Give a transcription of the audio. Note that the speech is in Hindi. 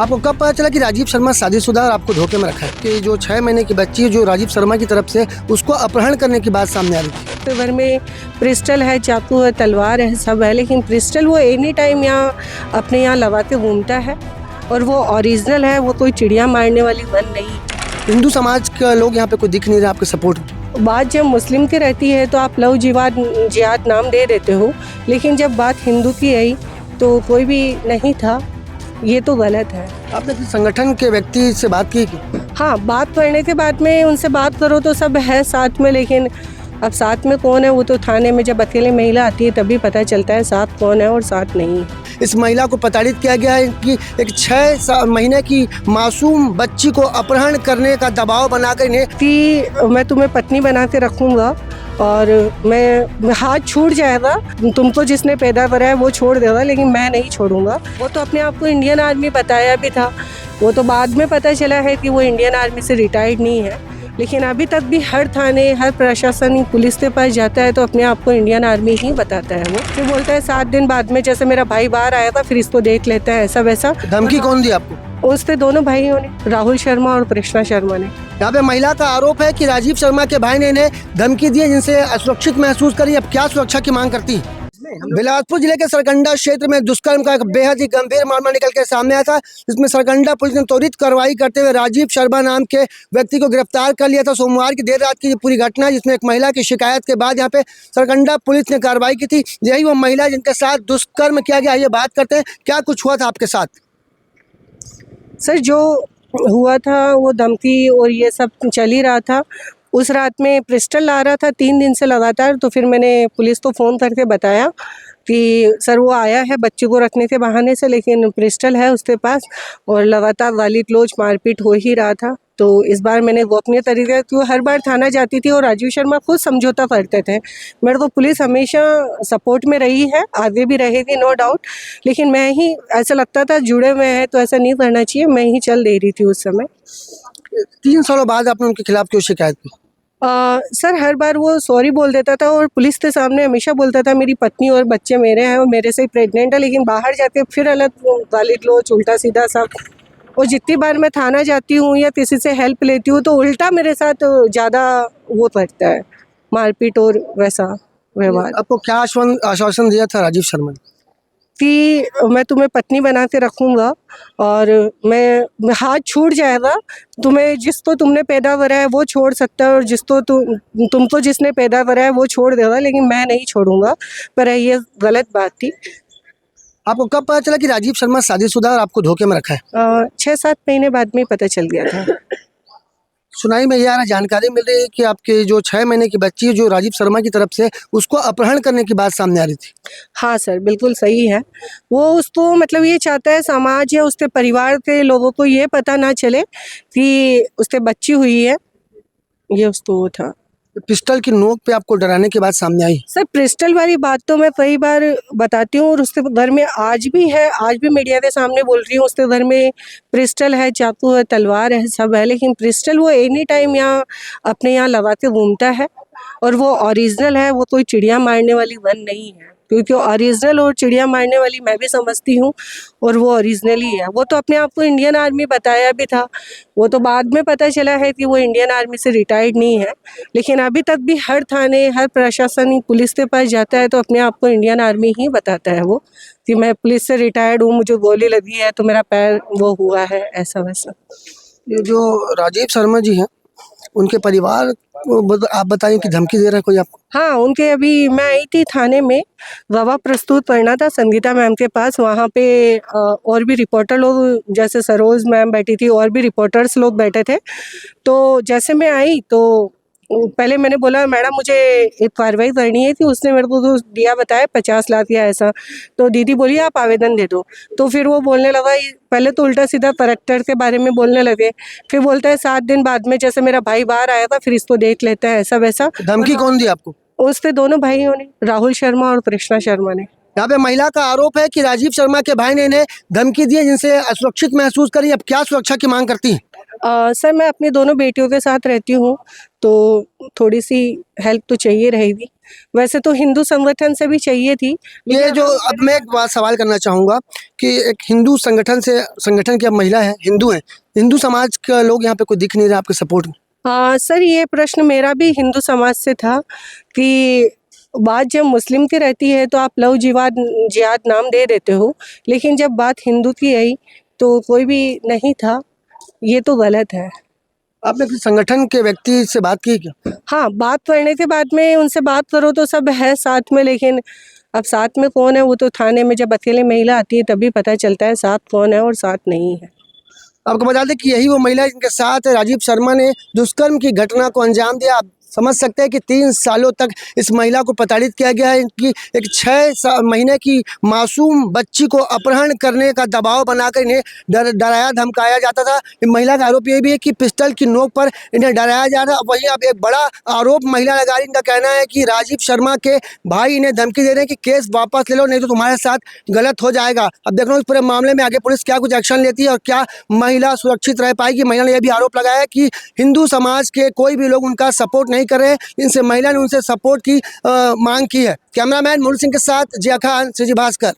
आपको कब पता चला कि राजीव शर्मा शादीशुदा और आपको धोखे में रखा है? कि जो 6 महीने की बच्ची है जो राजीव शर्मा की तरफ से उसको अपहरण करने की बात सामने आ रही थी। तो घर में पिस्टल है, चाकू है, तलवार है, सब है, लेकिन पिस्टल वो एनी टाइम यहाँ अपने यहाँ लगाते घूमता है और वो ओरिजिनल है, वो कोई चिड़िया मारने वाली गन नहीं। हिंदू समाज के लोग यहाँ पे कोई दिख नहीं रहे आपके सपोर्ट में। बात जब मुस्लिम की रहती है तो आप लव जिहाद नाम दे देते हो, लेकिन जब बात हिंदू की आई तो कोई भी नहीं था, ये तो गलत है। आपने किसी संगठन के व्यक्ति से बात की? हाँ, बात करने के बाद में उनसे बात करो तो सब है साथ में, लेकिन अब साथ में कौन है वो तो थाने में जब अकेले महिला आती है तभी पता चलता है साथ कौन है और साथ नहीं। इस महिला को प्रताड़ित किया गया है कि एक 6 महीने की मासूम बच्ची को अपहरण करने का दबाव बनाकर इन्हें कि मैं तुम्हें पत्नी बना के रखूँगा और मैं हाथ छूट जाएगा, तुमको जिसने पैदा करा है वो छोड़ देगा, लेकिन मैं नहीं छोड़ूंगा। वो तो अपने आप को इंडियन आर्मी बताया भी था, वो तो बाद में पता चला है कि वो इंडियन आर्मी से रिटायर्ड नहीं है, लेकिन अभी तक भी हर थाने, हर प्रशासन, पुलिस के पास जाता है तो अपने आप को इंडियन आर्मी ही बताता है। वो फिर बोलता है 7 दिन बाद में, जैसे मेरा भाई बाहर आया था फिर इसको देख लेता है, ऐसा वैसा। धमकी कौन दी आपको? उससे दोनों भाइयों ने, राहुल शर्मा और कृष्णा शर्मा ने। यहाँ पे महिला का आरोप है कि राजीव शर्मा के भाई ने इन्हें धमकी दी जिनसे असुरक्षित महसूस करी। अब क्या सुरक्षा की मांग करती है? बिलासपुर जिले के सरकंडा क्षेत्र में दुष्कर्म का एक बेहद ही गंभीर मामला निकल के सामने आया था, जिसमें सरकंडा पुलिस ने त्वरित कार्रवाई करते हुए राजीव शर्मा नाम के व्यक्ति को गिरफ्तार कर लिया था। सोमवार की देर रात की पूरी घटना है, जिसमें एक महिला की शिकायत के बाद यहाँ पे सरकंडा पुलिस ने कार्रवाई की थी। यही वो महिला जिनके साथ दुष्कर्म किया गया। ये बात करते हैं, क्या कुछ हुआ था आपके साथ? सर, जो हुआ था वो धमकी और ये सब चल ही रहा था। उस रात में पिस्टल ला रहा था 3 दिन से लगातार, तो फिर मैंने पुलिस को फ़ोन करके बताया कि सर वो आया है बच्चे को रखने के बहाने से, लेकिन पिस्टल है उसके पास और लगातार गाली गलौज मारपीट हो ही रहा था। तो इस बार मैंने गोपनीय तरीके, क्यों हर बार थाना जाती थी और राजीव शर्मा खुद समझौता करते थे। मेरे को पुलिस हमेशा सपोर्ट में रही है, आगे भी रहेगी नो डाउट, लेकिन मैं ही ऐसा लगता था जुड़े हुए हैं तो ऐसा नहीं करना चाहिए, मैं ही चल दे रही थी उस समय। 3 सालों बाद आपने उनके खिलाफ क्यों शिकायत की? सर, हर बार वो सॉरी बोल देता था और पुलिस के सामने हमेशा बोलता था मेरी पत्नी और बच्चे मेरे हैं और मेरे से ही प्रेग्नेंट है, लेकिन बाहर जाके फिर अलग गाली गलौज उल्टा सीधा सब। और जितनी बार मैं थाना जाती हूँ या किसी से हेल्प लेती हूँ तो उल्टा मेरे साथ ज़्यादा वो करता है, मारपीट और वैसा व्यवहार। आपको क्या आश्वासन दिया था राजीव शर्मा ने? कि मैं तुम्हें पत्नी बना के रखूँगा और मैं हाथ छूट जाएगा, तुम्हें जिसको तुमने पैदा करा है वो छोड़ सकता है और जिसको तुमको जिसने पैदा करा है वो छोड़ देगा, लेकिन मैं नहीं छोड़ूंगा। पर ये गलत बात थी। आपको कब पता चला कि राजीव शर्मा शादीशुदा और आपको धोखे में रखा है? 6-7 महीने बाद में पता चल गया था। सुनाई में यह जानकारी मिल रही है कि आपके जो 6 महीने की बच्ची है जो राजीव शर्मा की तरफ से उसको अपहरण करने की बात सामने आ रही थी। हाँ सर, बिल्कुल सही है। वो उसको मतलब ये चाहता है समाज या उसके परिवार के लोगों को ये पता ना चले कि उसके बच्ची हुई है, ये उसको वो था। पिस्टल की नोक पे आपको डराने की बात सामने आई। सर, पिस्टल वाली बात तो मैं कई बार बताती हूँ और उसके घर में आज भी है, आज भी मीडिया के सामने बोल रही हूँ, उसके घर में पिस्टल है, चाकू है, तलवार है, सब है, लेकिन पिस्टल वो एनी टाइम यहाँ अपने यहाँ लगा के घूमता है और वो ओरिजिनल है, वो कोई चिड़िया मारने वाली गन नहीं है, क्योंकि ओरिजिनल और चिड़िया मारने वाली मैं भी समझती हूँ और वो ओरिजिनल ही है। वो तो अपने आप को इंडियन आर्मी बताया भी था, वो तो बाद में पता चला है कि वो इंडियन आर्मी से रिटायर्ड नहीं है, लेकिन अभी तक भी हर थाने, हर प्रशासन, पुलिस के पास जाता है तो अपने आप को इंडियन आर्मी ही बताता है वो, कि मैं पुलिस से रिटायर्ड हूँ, मुझे गोली लगी है तो मेरा पैर वो हुआ है, ऐसा वैसा। ये जो राजीव शर्मा जी हैं उनके परिवार को आप बताइए कि धमकी दे रहा है कोई आपको? हाँ, उनके अभी मैं आई थी थाने में, गवाह प्रस्तुत करना था संगीता मैम के पास, वहाँ पे और भी रिपोर्टर लोग जैसे सरोज मैम बैठी थी और भी रिपोर्टर्स लोग बैठे थे। तो जैसे मैं आई तो पहले मैंने बोला मैडम मुझे एक कार्रवाई करनी है, कि उसने मेरे को तो दिया बताया 50 लाख या ऐसा, तो दीदी बोली आप आवेदन दे दो। तो फिर वो बोलने लगा, पहले तो उल्टा सीधा करैक्टर के बारे में बोलने लगे, फिर बोलता है 7 दिन बाद में, जैसे मेरा भाई बाहर आया था फिर इसको देख लेता है, ऐसा वैसा। धमकी कौन दी आपको? उससे दोनों भाइयों ने, राहुल शर्मा और कृष्णा शर्मा ने। यहाँ पे महिला का आरोप है कि राजीव शर्मा के भाई ने इन्हें धमकी दी जिनसे असुरक्षित महसूस करी। अब क्या सुरक्षा की मांग करती है? सर, मैं अपनी दोनों बेटियों के साथ रहती हूँ तो थोड़ी सी हेल्प तो चाहिए रहेगी। वैसे तो हिंदू संगठन से भी चाहिए थी। ये जो अब मैं एक बात सवाल करना चाहूँगा कि एक हिंदू संगठन की अब महिला है, हिंदू है, हिंदू समाज के लोग यहाँ पे कोई दिख नहीं रहे आपके सपोर्ट में। सर ये प्रश्न मेरा भी हिंदू समाज से था कि बात जब मुस्लिम की रहती है तो आप लव जिहाद जिहाद नाम दे देते हो, लेकिन जब बात हिंदू की आई तो कोई भी नहीं था। ये तो गलत है। आपने किसी संगठन के व्यक्ति से बात की क्या? हाँ, बात करने के बाद में उनसे बात करो तो सब है साथ में, लेकिन अब साथ में कौन है वो तो थाने में जब अकेले महिला आती है तभी पता चलता है साथ कौन है और साथ नहीं है। आपको बता दें कि यही वो महिला है जिनके साथ राजीव शर्मा ने दुष्कर्म की घटना को अंजाम दिया। आप समझ सकते हैं कि 3 सालों तक इस महिला को प्रताड़ित किया गया है। इनकी एक 6 महीने की मासूम बच्ची को अपहरण करने का दबाव बनाकर इन्हें डराया धमकाया जाता था। महिला का आरोप ये भी है कि पिस्टल की नोक पर इन्हें डराया जा रहा है। वहीं अब एक बड़ा आरोप महिला लगा रही है। इनका कहना है कि राजीव शर्मा के भाई इन्हें धमकी दे रहे हैं कि केस वापस ले लो, नहीं तो तुम्हारे साथ गलत हो जाएगा। अब देख रहे हो इस पूरे मामले में आगे पुलिस क्या कुछ एक्शन लेती है और क्या महिला सुरक्षित रह पाएगी। महिला ने यह भी आरोप लगाया है कि हिंदू समाज के कोई भी लोग उनका सपोर्ट नहीं कर रहे। इनसे महिला ने उनसे सपोर्ट की मांग की है। कैमरामैन मुरली सिंह के साथ जिया खान, श्रीजी भास्कर।